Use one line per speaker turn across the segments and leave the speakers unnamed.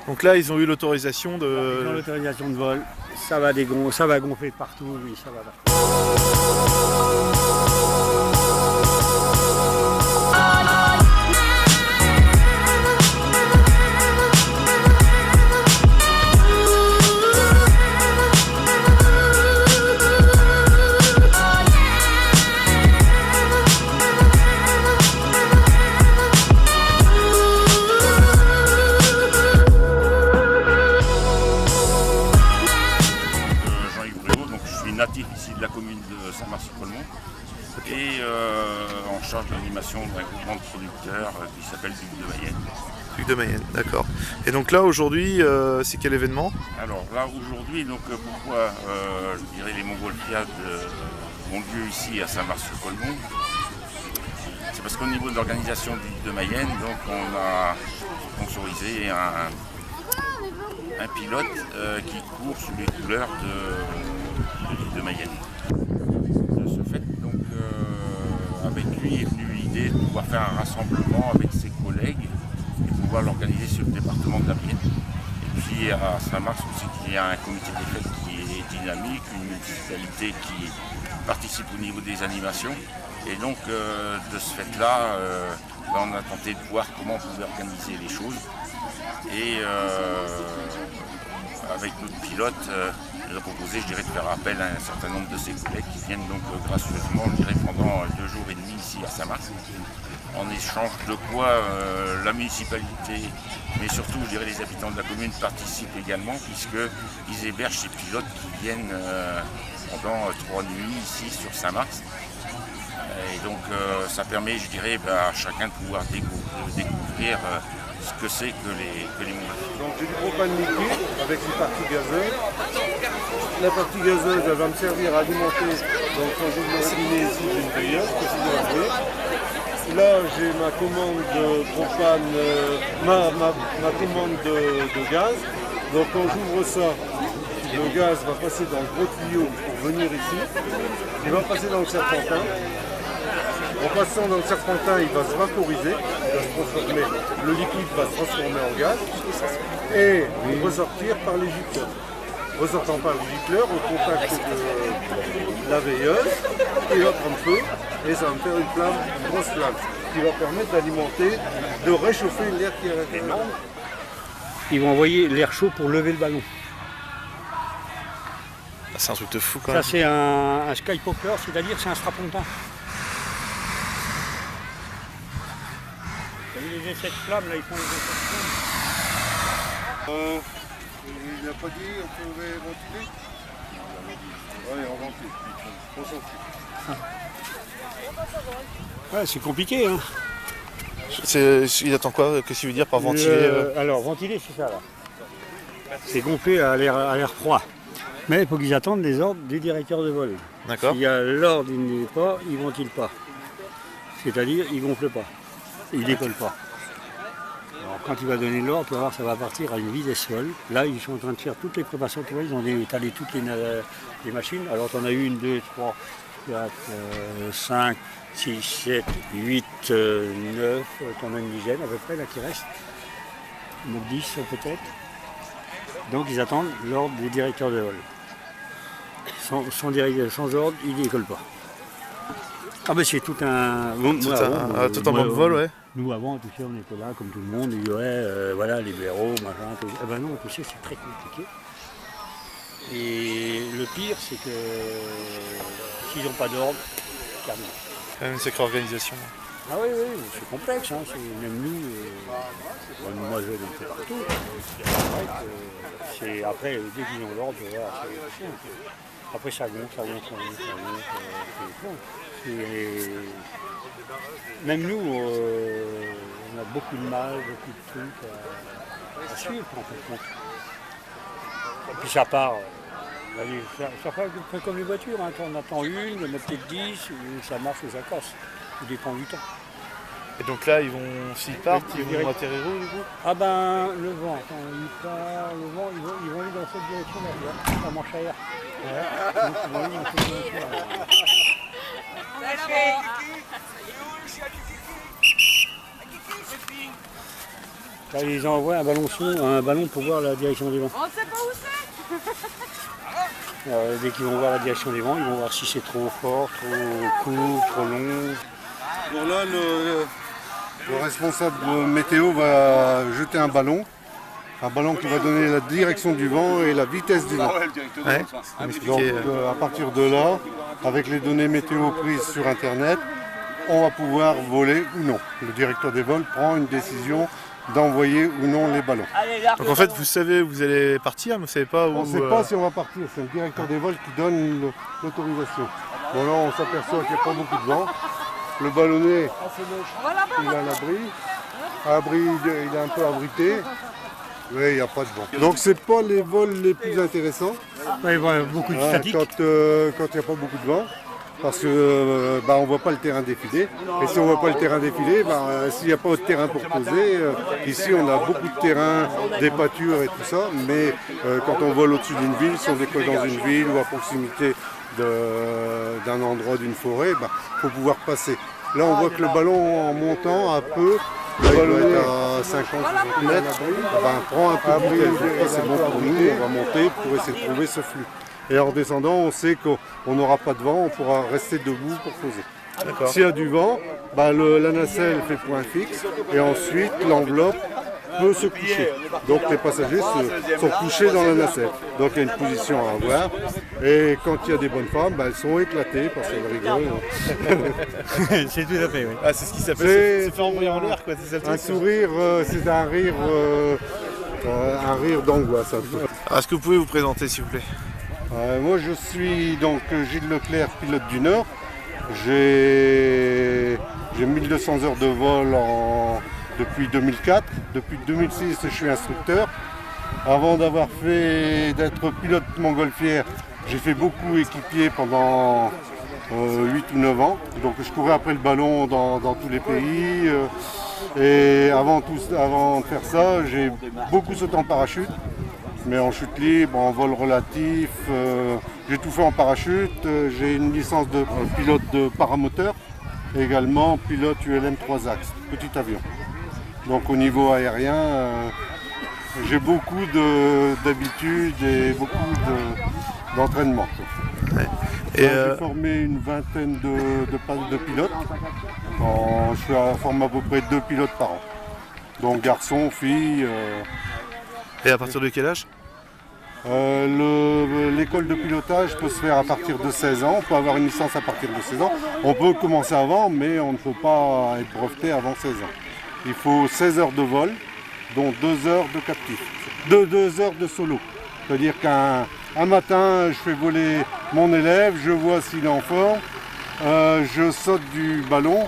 Donc là, ils ont eu l'autorisation de...
Ils ont l'autorisation de vol, ça va gonfler partout, oui, ça va partout.
Natif ici de la commune de Saint-Marcy-Colmont et en charge de l'animation d'un groupement de producteurs qui s'appelle Duc de Mayenne.
Duc de Mayenne, d'accord. Et donc là aujourd'hui, c'est quel événement?
Alors là aujourd'hui, donc pourquoi je dirais les Montgolfiades ont lieu ici à Saint-Marcy-Colmont, c'est parce qu'au niveau de l'organisation du Duc de Mayenne, donc on a sponsorisé un pilote qui court sous les couleurs de Mayenne. De ce fait, donc, avec lui est venue l'idée de pouvoir faire un rassemblement avec ses collègues et pouvoir l'organiser sur le département de la Vienne. Et puis à Saint-Mars aussi, il y a un comité des fêtes qui est dynamique, une municipalité qui participe au niveau des animations. Et donc de ce fait-là, on a tenté de voir comment on pouvait organiser les choses. Et avec notre pilote, il a proposé, je dirais, de faire appel à un certain nombre de ses collègues qui viennent donc gracieusement, je dirais, pendant 2 jours et demi ici à Saint-Mars. En échange de quoi la municipalité, mais surtout, je dirais, les habitants de la commune participent également, puisqu'ils hébergent ces pilotes qui viennent pendant 3 nuits ici sur Saint-Mars. Et donc ça permet, je dirais, à chacun de pouvoir découvrir ce que c'est que les montgolfières.
Donc j'ai du propane liquide avec une partie gazeuse. La partie gazeuse elle va me servir à alimenter, donc quand je vais robinet ici j'ai une veilleuse que c'est laver. Là j'ai ma commande de propane, ma commande de gaz. Donc quand j'ouvre ça, le gaz va passer dans le gros tuyau pour venir ici. Il va passer dans le serpentin. En passant dans le serpentin, il va se vaporiser, il va se transformer, le liquide va se transformer en gaz et ressortir par les gicleurs. Ressortant par les gicleurs au contact de la veilleuse, il va prendre feu et ça va me faire une flamme, une grosse flamme, qui va permettre d'alimenter, de réchauffer l'air qui est à l'intérieur.
Ils vont envoyer l'air chaud pour lever le ballon.
C'est un truc de fou quand même.
Ça c'est un skypopper, c'est-à-dire c'est un strapontin. Les essais de flammes, là, ils font les essais de flammes.
Il n'a pas dit qu'on pouvait ventiler? Oui, on ventile. On s'en fout.
Ouais, c'est compliqué, hein.
Il attend quoi? Qu'est-ce qu'il veut dire par ventiler
Alors, ventiler, c'est ça, là. C'est gonfler à l'air froid. Mais il faut qu'ils attendent les ordres du directeur de vol.
D'accord.
S'il y a l'ordre, il n'est pas, ils ne ventilent pas. C'est-à-dire, ils ne gonflent pas. Il ne décolle pas. Alors, quand il va donner l'ordre, tu vas voir, ça va partir à une vitesse folle. Là, ils sont en train de faire toutes les préparations. Tu vois, ils ont étalé toutes les machines. Alors, tu en as 1, 2, 3, 4, 5, 6, 7, 8, 9. Tu en as une dizaine à peu près là qui reste. Donc 10 peut-être. Donc, ils attendent l'ordre des directeurs de vol. Sans ordre, ils ne décollent pas. Ah ben c'est tout un...
Tout un mode vol, ouais.
Nous avant, tu sais, on était là comme tout le monde, et ouais, voilà, les blaireaux, machin, tout. Eh ben non, tu sais, c'est très compliqué. Et le pire, c'est que s'ils n'ont pas d'ordre, terminé.
Quand même une sacrée organisation.
Ah oui, oui, c'est complexe, hein. Même nous, moi je le fais partout. C'est après, dès qu'ils ont l'ordre, voilà, c'est chiant. Après ça gonfle. Même nous, on a beaucoup de mal, beaucoup de trucs à suivre en fait. Et puis ça part, ça fait comme les voitures, hein. On attend une, il y en a peut-être 10, et ça marche ou ça casse. Tout dépend du temps.
Et donc là, s'ils partent, ils vont atterrir où du coup?
Ah ben, le vent, quand il part, le vent, ils vont aller dans cette direction-là, la marche à air. Ouais. Donc, ils vont aller dans cette direction-là. Là, ils envoient un ballon pour voir la direction des vents.
On ne sait pas où c'est.
Alors, dès qu'ils vont voir la direction des vents, ils vont voir si c'est trop fort, trop court, trop long.
Donc là, le responsable météo va jeter un ballon qui va donner la direction du vent et la vitesse du vent.
Ouais.
Donc à partir de là, avec les données météo prises sur Internet, on va pouvoir voler ou non. Le directeur des vols prend une décision d'envoyer ou non les ballons.
Donc en fait, vous savez où vous allez partir, mais vous savez pas où...
On ne sait pas si on va partir, c'est le directeur des vols qui donne l'autorisation. Bon là, on s'aperçoit qu'il n'y a pas beaucoup de vent. Le ballonnet, il a l'abri. Il est un peu abrité. Oui, il n'y a pas de vent. Donc c'est pas les vols les plus intéressants.
Ouais, il y a beaucoup de statique.
Quand il n'y a pas beaucoup de vent. Parce que on ne voit pas le terrain défiler. Et si on ne voit pas le terrain défiler, s'il n'y a pas de terrain pour poser, ici on a beaucoup de terrain, des pâtures et tout ça, mais quand on vole au-dessus d'une ville, si on décolle dans une ville ou à proximité d'un endroit, d'une forêt, faut pouvoir passer. Là on voit que le ballon en montant un peu, le ballon est à 50-60 mètres, prend un peu de vitesse. C'est bon pour nous, on va monter pour essayer de trouver ce flux. Et en descendant, on sait qu'on n'aura pas de vent, on pourra rester debout pour poser. S'il y a du vent, la nacelle fait point fixe et ensuite l'enveloppe peut se coucher. Donc les passagers sont couchés dans la nacelle. Donc il y a une position à avoir. Et quand il y a des bonnes femmes, elles sont éclatées parce qu'elles rigolent.
C'est tout à fait, oui.
Ah, c'est ce qui s'appelle se faire envoyer en l'air, quoi.
Un sourire, c'est un rire d'angoisse.
Est-ce que vous pouvez vous présenter, s'il vous plaît?
Moi je suis donc Gilles Leclerc, pilote du Nord. J'ai 1200 heures de vol depuis 2004. Depuis 2006 je suis instructeur. Avant d'être pilote montgolfière, j'ai fait beaucoup équipier pendant 8 ou 9 ans. Donc je courais après le ballon dans tous les pays. Et avant de faire ça, j'ai beaucoup sauté en parachute. Mais en chute libre, en vol relatif, j'ai tout fait en parachute. J'ai une licence de pilote de paramoteur, et également pilote ULM 3 axes, petit avion. Donc au niveau aérien, j'ai beaucoup d'habitudes et beaucoup d'entraînement.
Ouais.
J'ai formé une vingtaine de pilotes. Je forme à peu près 2 pilotes par an. Donc garçons, filles.
Et à partir de quel âge?
L'école de pilotage peut se faire à partir de 16 ans. On peut avoir une licence à partir de 16 ans. On peut commencer avant, mais on ne peut pas être breveté avant 16 ans. Il faut 16 heures de vol, dont 2 heures de captif. 2 heures de solo. C'est-à-dire qu'un matin, je fais voler mon élève, je vois s'il est en forme, je saute du ballon.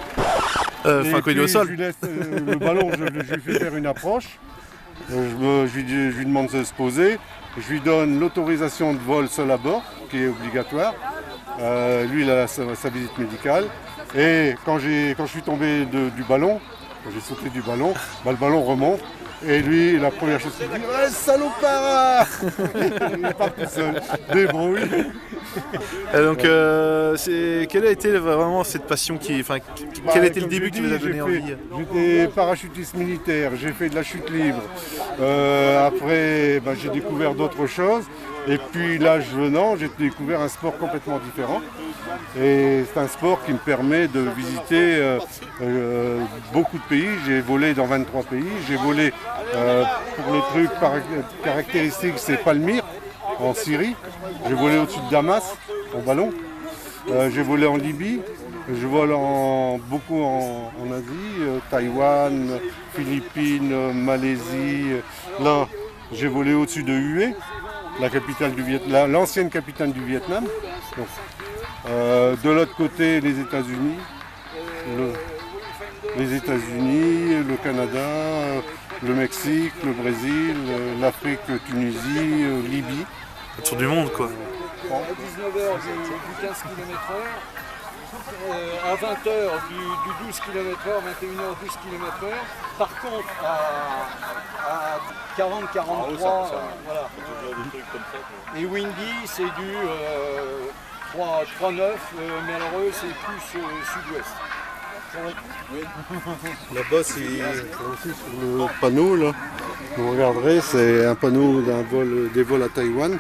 Quand il est au sol.
Je lui laisse le ballon, je lui fais faire une approche. Je lui demande de se poser. Je lui donne l'autorisation de vol seul à bord, qui est obligatoire. Lui, il a sa visite médicale. Et quand je suis tombé du ballon, quand j'ai sauté du ballon, le ballon remonte. Et lui, la première chose qu'il dit, « Ouais, salopard !» Il n'est pas tout seul. Débrouille.
Donc, quelle a été vraiment cette passion quel a été le début qui vous a donné envie?
J'étais parachutiste militaire, j'ai fait de la chute libre. Après, j'ai découvert d'autres choses. Et puis, l'âge venant, j'ai découvert un sport complètement différent. Et c'est un sport qui me permet de visiter beaucoup de pays. J'ai volé dans 23 pays. J'ai volé, pour les trucs caractéristiques, c'est Palmyre, en Syrie. J'ai volé au-dessus de Damas, en ballon. J'ai volé en Libye. Je vole beaucoup en Asie, Taïwan, Philippines, Malaisie. Là, j'ai volé au-dessus de Hue, la capitale du Vietnam, l'ancienne capitale du Vietnam. Donc, de l'autre côté, les États-Unis, le Canada, le Mexique, le Brésil, l'Afrique, Tunisie, Libye.
Le tour du monde, quoi.
À 19h du 15 km/h, à 20h du 12 km/h, 21h 12 km/h. Par contre, à 40-43, voilà. Et windy, c'est du 3,9, mais alors eux, c'est plus sud-ouest.
Là-bas, c'est aussi sur le panneau, là. Vous regarderez, c'est un panneau des vols à Taïwan.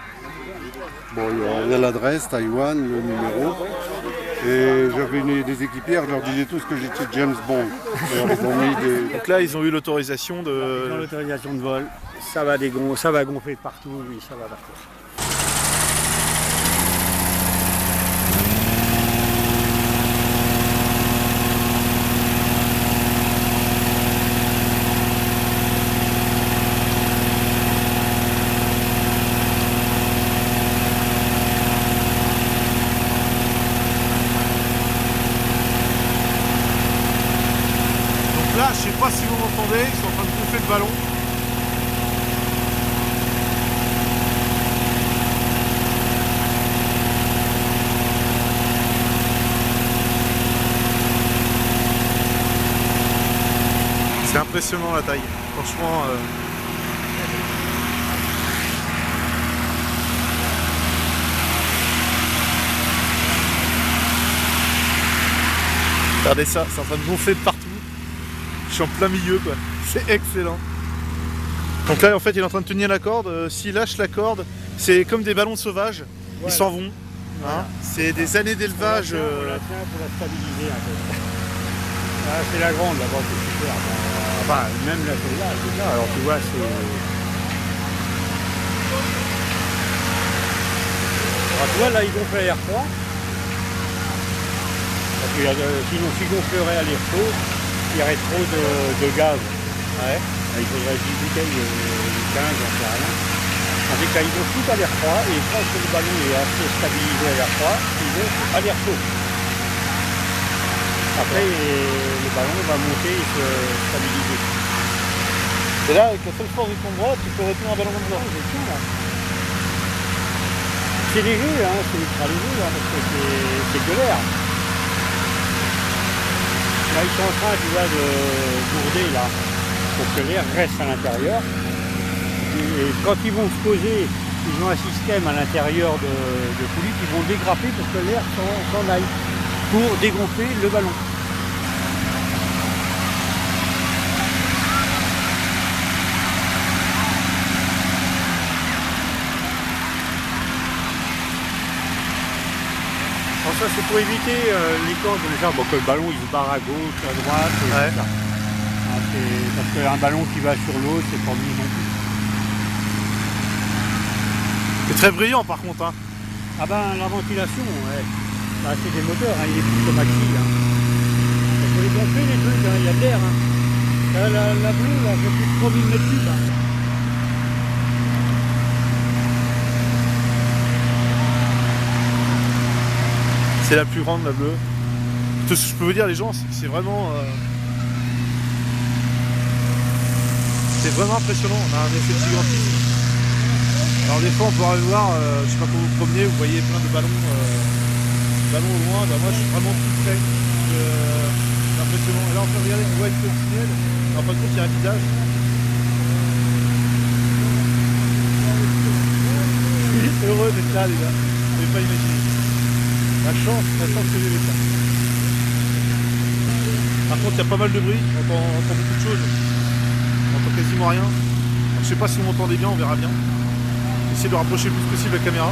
Bon, il y a l'adresse, Taïwan, le numéro. Et j'avais des équipières, je leur disais tous que j'étais James Bond. Alors, ils ont mis des...
Donc là, ils ont eu l'autorisation de...
Dans l'autorisation de vol, ça va gonfler de partout, oui, ça va partir.
Là, je sais pas si vous m'entendez, ils sont en train de bouffer le ballon. C'est impressionnant la taille, franchement. Regardez ça, c'est en train de gonfler de partout. Je suis en plein milieu quoi, c'est excellent. Donc là en fait il est en train de tenir la corde, s'il lâche la corde, c'est comme des ballons sauvages, ils s'en vont. Hein, c'est des années d'élevage.
On la tient pour la stabiliser un peu. Ah, c'est la grande là-bas, c'est super. Enfin, même là, celle-là, c'est ça. Alors tu vois, c'est... Alors tu vois, là, ils gonflent à l'air froid. Parce que sinon, s'ils gonfleraient à l'air chaud, il y aurait trop de gaz. Ouais. Il faudrait 10 bouteilles, 15, j'en sais rien. Tandis que là, ils gonflent tout à l'air froid, et quand le ballon est assez stabilisé à l'air froid, ils gonflent à l'air chaud. Après, le ballon va monter et se stabiliser.
Et là, avec la seule force de ton bras, tu peux retenir un ballon comme ça.
C'est léger, hein, c'est ultra léger, hein, parce que c'est que l'air. Là, ils sont en train, tu vois, de gourder, là, pour que l'air reste à l'intérieur. Et quand ils vont se poser, ils ont un système à l'intérieur de coulis qui vont dégrapper pour que l'air s'en aille, pour dégonfler le ballon. Alors ça c'est pour éviter les cordes, déjà que le ballon il se barre à gauche, à droite, et
Ouais.
tout ça. Hein, parce qu'un ballon qui va sur l'eau, c'est pas mieux non plus.
C'est très brillant par contre. Hein.
Ah ben la ventilation, ouais. Bah, c'est des moteurs, hein, il est plus comme Maxi. Hein. Il faut les gonfler les trucs, hein, il y a de l'air. Hein. La bleue, là, c'est plus de 3000 mètres cubes. Hein.
C'est la plus grande, la bleue. Tout ce que je peux vous dire, les gens, c'est vraiment... c'est vraiment impressionnant, on a un effet de gigantisme. Alors des fois, on pourra le voir, je sais pas quand vous vous promenez, vous voyez plein de ballons, ballons au loin. Bah, moi, je suis vraiment tout près. C'est impressionnant. Et là, on peut regarder, on voit une coccinelle. En fin de compte, il y a un visage. Je suis heureux d'être là, les gars. Vous n'avez pas imaginé. La chance que j'ai avec ça. Par contre, il y a pas mal de bruit, on entend beaucoup de choses. On entend quasiment rien. Alors, je sais pas si vous m'entendez bien, on verra bien. Essayez de rapprocher le plus possible la caméra.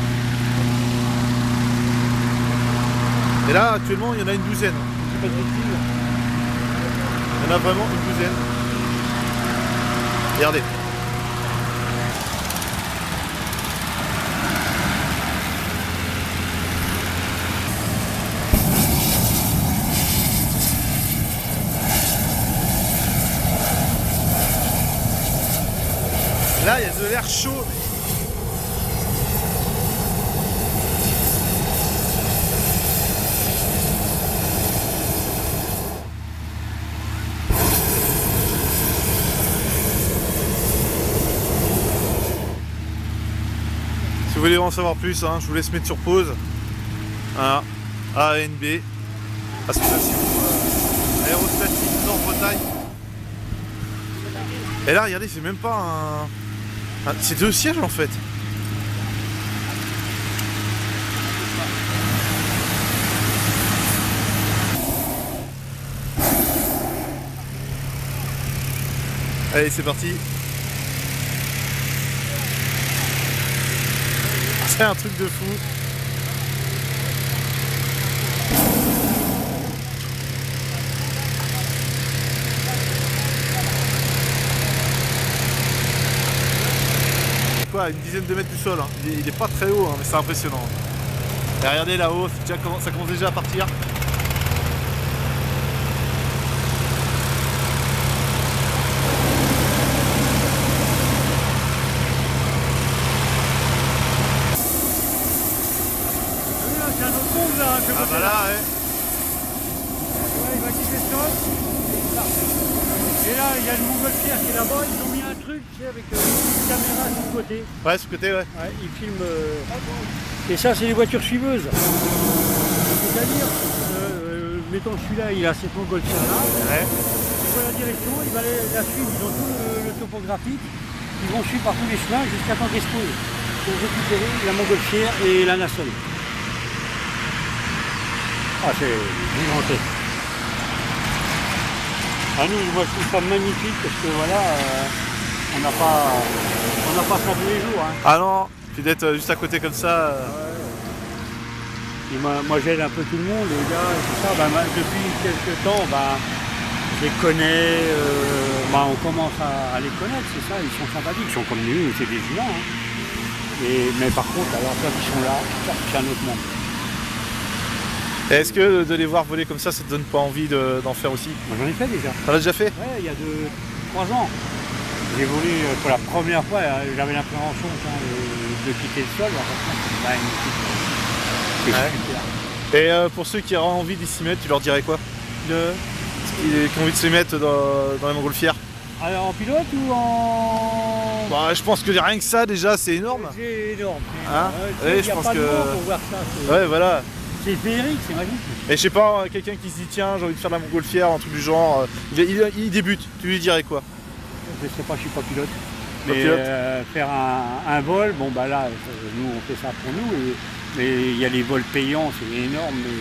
Et là, actuellement, il y en a une douzaine. Je sais pas de bêtises. Il y en a vraiment une douzaine. Regardez. Là, il y a de l'air chaud. Si vous voulez en savoir plus, hein, je vous laisse mettre sur pause. Voilà. ANB, association aérostatique Nord-Bretagne. Et là, regardez, c'est même pas un... C'est 2 sièges en fait. Allez, c'est parti. C'est un truc de fou. Quoi, une dizaine de mètres du sol. Hein. Il est pas très haut, hein, mais c'est impressionnant. Et regardez là-haut, ça commence déjà à partir. Ah bah là, ouais.
Il va quitter le sol. Et là, il y a le montgolfière qui est là-bas. Ils ont mis un truc, tu sais, avec une caméra sur le côté.
Ouais, sur le côté, ouais.
Ouais, ils filment. Et ça, c'est les voitures suiveuses. C'est-à-dire, mettons celui-là, il a cette montgolfière là.
Ouais.
Il voit la direction, il va la suivre. Ils ont tout le topographique. Ils vont suivre par tous les chemins jusqu'à temps qu'ils se posent pour récupérer la montgolfière et la nacelle. Ah, c'est gigantesque. Ah, moi je trouve ça magnifique parce que voilà, on n'a pas ça tous les jours. Hein.
Ah non, puis d'être juste à côté comme ça.
Et moi j'aide un peu tout le monde, les gars, et tout ça. Depuis quelques temps, je les connais, on commence à les connaître, c'est ça, ils sont sympathiques, ils sont comme nous, c'est des humains. Hein. Mais par contre, alors quand ils sont là, c'est un autre monde.
Est-ce que de les voir voler comme ça te donne pas envie d'en faire aussi?
Moi j'en ai fait déjà.
T'en as déjà fait?
Ouais, il y a 3 ans. J'ai volé pour la première fois, j'avais l'appréhension de quitter le sol. C'est super.
Et pour ceux qui auraient envie d'y s'y mettre, tu leur dirais quoi? Qui ont envie de se mettre dans les montgolfières?
Alors en pilote ou en...
Je pense que rien que ça déjà c'est énorme.
C'est énorme.
Hein?
Ouais,
je pense
pas
que...
de mots pour voir ça.
Ouais, voilà.
C'est féerique, c'est magique.
Et je sais pas, quelqu'un qui se dit tiens j'ai envie de faire de la montgolfière, un truc du genre, il débute, tu lui dirais quoi?
Je sais pas, je suis pas pilote.
Pas
Mais
pilote.
faire un vol, là, nous on fait ça pour nous, mais il y a les vols payants, c'est énorme, mais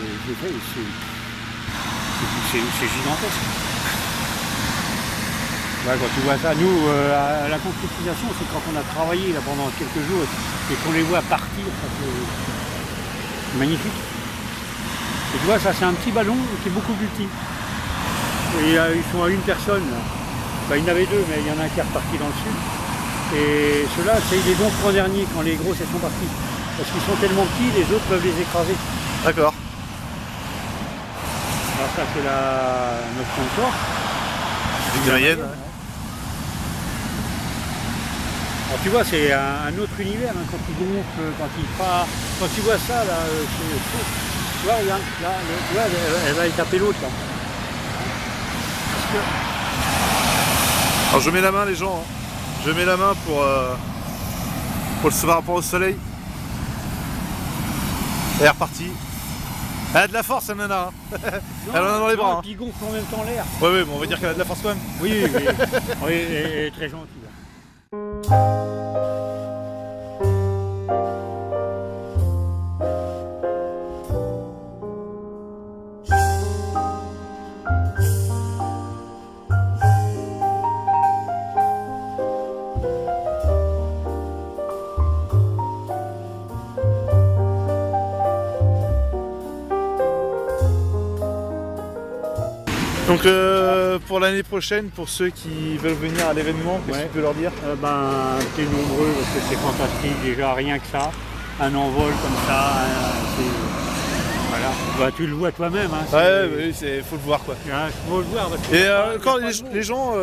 c'est gigantesque. Ouais, quand tu vois ça, nous, à la concrétisation, c'est quand on a travaillé là pendant quelques jours et qu'on les voit partir, c'est magnifique. Et tu vois, ça c'est un petit ballon qui est beaucoup plus petit. Et ils sont à une personne. Là. Il y en avait 2, mais il y en a un qui est reparti dans le sud. Et ceux-là, c'est les 3 derniers quand les grosses elles sont parties. Parce qu'ils sont tellement petits, les autres peuvent les écraser.
D'accord.
Alors ça c'est notre confort.
L'île de Mayenne.
Alors tu vois, c'est un autre univers hein, quand ils gonflent, quand ils partent. Quand tu vois ça, là, tu vois, regarde, là, tu vois, elle va y taper l'autre là.
Alors je mets la main les gens, hein. Je mets la main pour le par rapport au soleil. Elle est repartie. Elle a de la force, elle en a. Hein. Elle en a dans les bras.
Et puis il gonfle en même temps l'air.
Ouais, bon, on va dire qu'elle a de la force quand même.
Oui, oui, elle est très gentille.
Donc pour l'année prochaine, pour ceux qui veulent venir à l'événement, qu'est-ce que tu peux leur dire?
T'es nombreux parce que c'est fantastique, déjà rien que ça, un envol comme ça, voilà. Tu le vois toi-même. Hein,
oui, faut le voir quoi.
Faut le voir. Parce que
et quand les gens,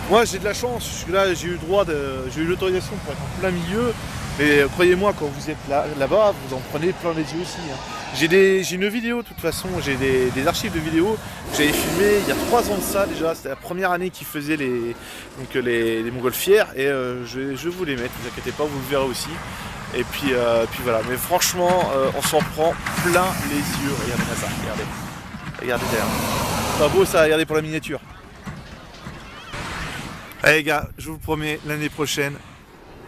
moi j'ai de la chance, parce que là j'ai eu l'autorisation pour être en plein milieu, mais croyez-moi quand vous êtes là-bas, vous en prenez plein les yeux aussi. Hein. J'ai une vidéo de toute façon, j'ai des archives de vidéos que j'avais filmées il y a 3 ans de ça déjà, c'était la première année qu'ils faisaient les montgolfières et je vous les mets, ne vous inquiétez pas, vous le verrez aussi. Et puis voilà, mais franchement on s'en prend plein les yeux, regardez ça, regardez derrière. C'est pas beau ça, regardez pour la miniature. Allez les gars, je vous le promets, l'année prochaine,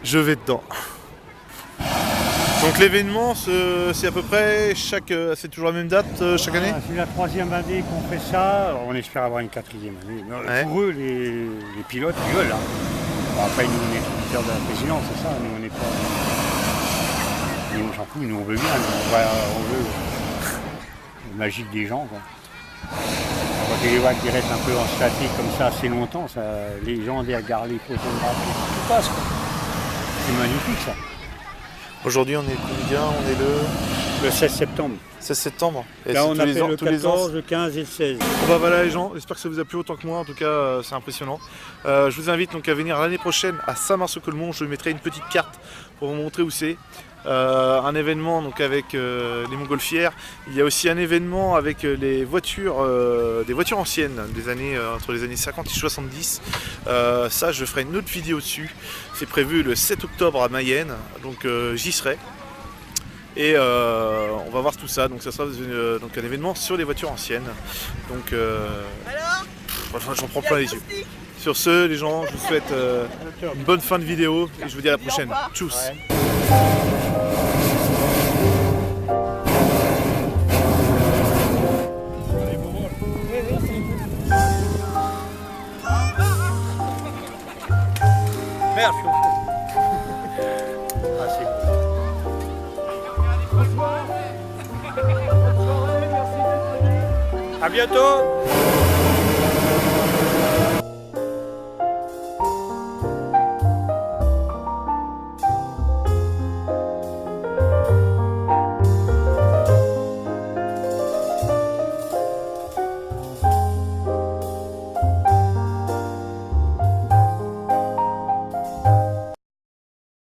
je vais dedans. Donc l'événement, c'est à peu près c'est toujours la même date chaque année?
C'est la 3e année qu'on fait ça. Alors, on espère avoir une 4e année. Mais
Ouais.
pour eux, les pilotes, ils veulent. Hein. Bon, après, nous, on est tributaires de la présidence, c'est ça. Nous, on n'est pas. Nous, on s'en fout. Nous, on veut bien. On veut le magique des gens. Quoi. Quand il y a des vagues qui restent un peu en statique comme ça assez longtemps, les gens regardent les photographies, tout passe. Quoi. C'est magnifique ça.
Aujourd'hui, on est combien? On est
Le 16 septembre.
16 septembre. Et
Là,
c'est
on
tous
appelle
les ans,
le
tous les ans.
14, le 15 et le 16.
Bon bah voilà les gens, j'espère que ça vous a plu autant que moi, en tout cas c'est impressionnant. Je vous invite donc à venir l'année prochaine à Saint-Mars-au-Colmont, je mettrai une petite carte pour vous montrer où c'est. Un événement donc avec les montgolfières. Il y a aussi un événement avec les voitures, des voitures anciennes des années, entre les années 50 et 70. Ça je ferai une autre vidéo dessus. C'est prévu le 7 octobre à Mayenne, donc j'y serai. Et on va voir tout ça, donc ça sera donc un événement sur les voitures anciennes. Donc j'en prends plein les yeux. Sur ce les gens, je vous souhaite une bonne fin de vidéo et je vous dis à la prochaine. Tchuss.
Merde, je suis au fond. Ah, c'est bon. À bientôt.